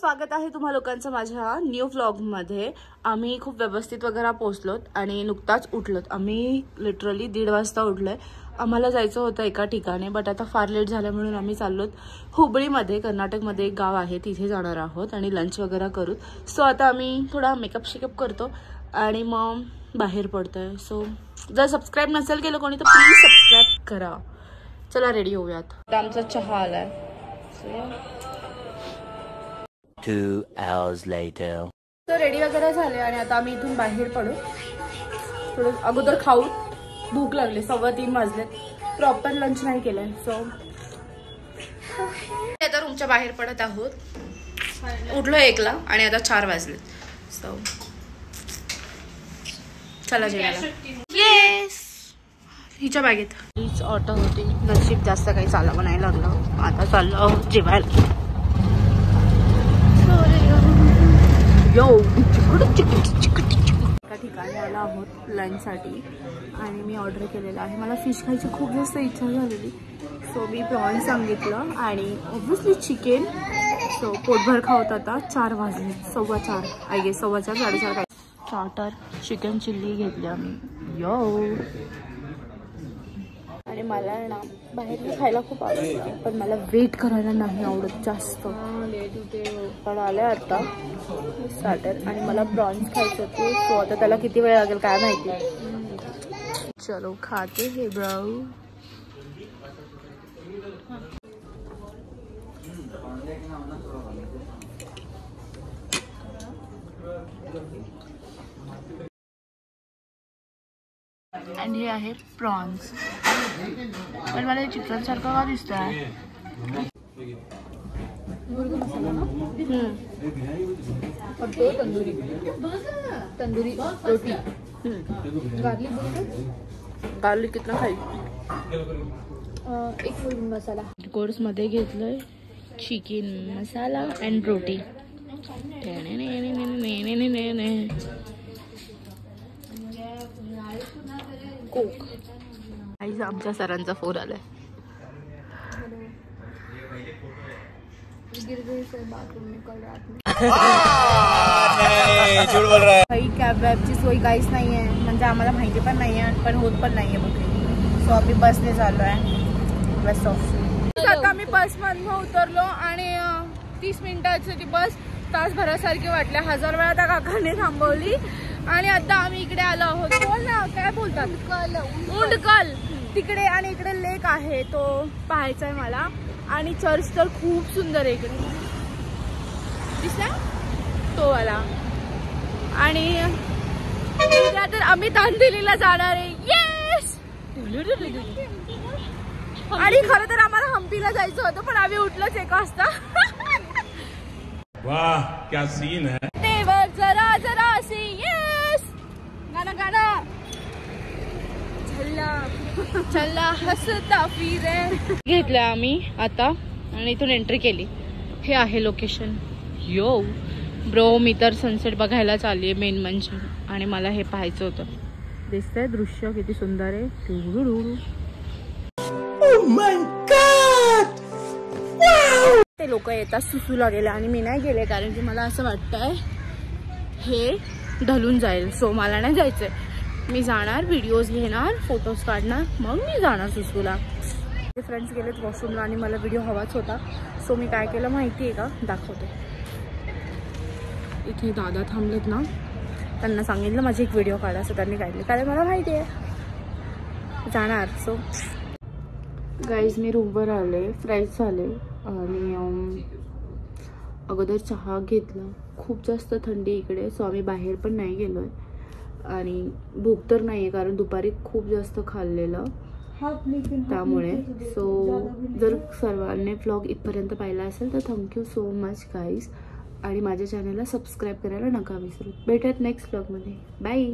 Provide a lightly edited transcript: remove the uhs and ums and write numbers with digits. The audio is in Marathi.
स्वागत आहे तुम्हा लोकांचं माझ्या न्यू व्लॉगमध्ये। आम्ही खूप व्यवस्थित वगैरे पोहोचलोत आणि नुकताच उठलोत। आम्ही लिटरली 1:30 वाजता उठलोय। आम्हाला जायचं होतं एका ठिकाणी, बट आता फार लेट झालं म्हणून आम्ही चाललोत हुबळीमध्ये, कर्नाटकमध्ये एक गाव आहे, तिथे जाणार आहोत आणि लंच वगैरे करू। सो आता आम्ही थोडा मेकअप शेकअप करतो आणि मग बाहेर पडतोय। सो जर सबस्क्राइब नसेल केलं कोणी तर प्लीज सबस्क्राइब करा। चला रेडी होऊयात। आता आमचा चहा आलाय। 2 hours later. तर रेडी वगैरे झाले आणि आता आम्ही इथून बाहेर पडू। थोडं अगोदर खाऊ, भूक लागली। 3:15 वाजले, प्रॉपर लंच नाही केलंय। सो आता रूमच्या बाहेर पडत आहोत। उठलो 1ला आणि आता 4 वाजले। सो चला जेवायला। येस, हिच्या बॅगेत हीच ऑटो होती। नशीब जास्त काही चालावं नाही लागलं। आता चाललो जेवायला। एका ठिकाणी आलो आहोत लंचसाठी आणि मी ऑर्डर केलेलं आहे। मला फिश खायची खूप जास्त इच्छा झालेली, सो मी प्रॉन्स सांगितलं आणि ऑब्विसली चिकन। सो पोटभर खावत आता 4 वाजले, 4:15 I guess, 4:15 4:30 starter chicken chilli घेतली आम्ही। यो, आणि मला ना बाहेर खायला खूप आवडतं, पण मला वेट करायला नाही आवडत जास्त। पण आले आता स्टार्टर आणि मला प्रॉन्स खायचे होते। सो आता त्याला किती वेळ लागेल काय माहिती। चलो खाते हे ब्राऊ। आणि हे आहे प्रॉन्स, पण मला चिकन सारखं का दिसतंय। तंदूरी रोटी, गार्लिक कितना खाई। एक फुल मसाला कोर्स मध्ये घेतलंय चिकन मसाला अँड रोटी। कोक। आईचा आमच्या सरांचा फोन आलाय। काही कॅब वॅबची सोय काहीच नाहीये, म्हणजे आम्हाला माहिती पण नाहीये, पण होत पण नाहीये बुकिंग। सो आम्ही बसने चाललोय। बस आता आम्ही बस मधून उतरलो आणि 30 मिनिटाची ती बस तासभरासारखी वाटल्या। 1000 वेळा त्या काकाने थांबवली आणि आता आम्ही इकडे आलो आहोत। बोल ना, काय बोलतात, उंडकल तिकडे, आणि इकडे लेक आहे तो पाहायचा आहे मला। आणि चर्च तर खूप सुंदर आहे इकडे, दिसला तो वाला। आणि उद्या तर आम्ही दांडेलीला जाणार आहे। येस, आणि खरं तर आम्हाला हम्पीला जायचं होतं, पण आम्ही उठलोच 1 वाजता। वाह क्या सीन है। देवर जरा जरा सी, येस, गाना गाना चला हसता फिरे घेतलं आम्ही आता आणि इथून एंट्री केली। हे आहे लोकेशन। यो ब्रो, मी तर सनसेट बघायला चालली आहे मेन म्हणजे, आणि मला हे पाहायचं होतं। दिसतंय दृश्य किती सुंदर आहे। ते लोक येतात सुसूला गेले आणि मी नाही गेले, कारण की मला असं वाटतंय हे ढलून जाईल। सो मला नाही जायचंय। मी जाणार, व्हिडिओज घेणार, फोटोज काढणार, मग मी जाणार सुसूला। फ्रेंड्स गेलेत वॉशरूमला आणि मला व्हिडिओ हवाच होता। सो मी काय केलं माहिती आहे का, दाखवते। इथे दादा थांबलेत ना, त्यांना सांगितलं माझी एक व्हिडिओ काढा, असं त्यांनी काढले, कारण मला माहिती आहे जाणार। सो गाईज मी रूमवर आले, फ्रेश झाले आणि अगोदर चहा घेतला। खूप जास्त थंडी इकडे, सो आम्ही बाहेर पण नाही गेलोय आणि भूक तर नाहीये, कारण दुपारी खूप जास्त खाल्लेलं त्यामुळे। सो जर सर्वांनी व्लॉग इथपर्यंत पाहिला असेल तर थँक्यू सो मच गाईज, आणि माझ्या चॅनलला सबस्क्राईब करायला नका विसरू। भेटूयात नेक्स्ट व्लॉगमध्ये। बाय।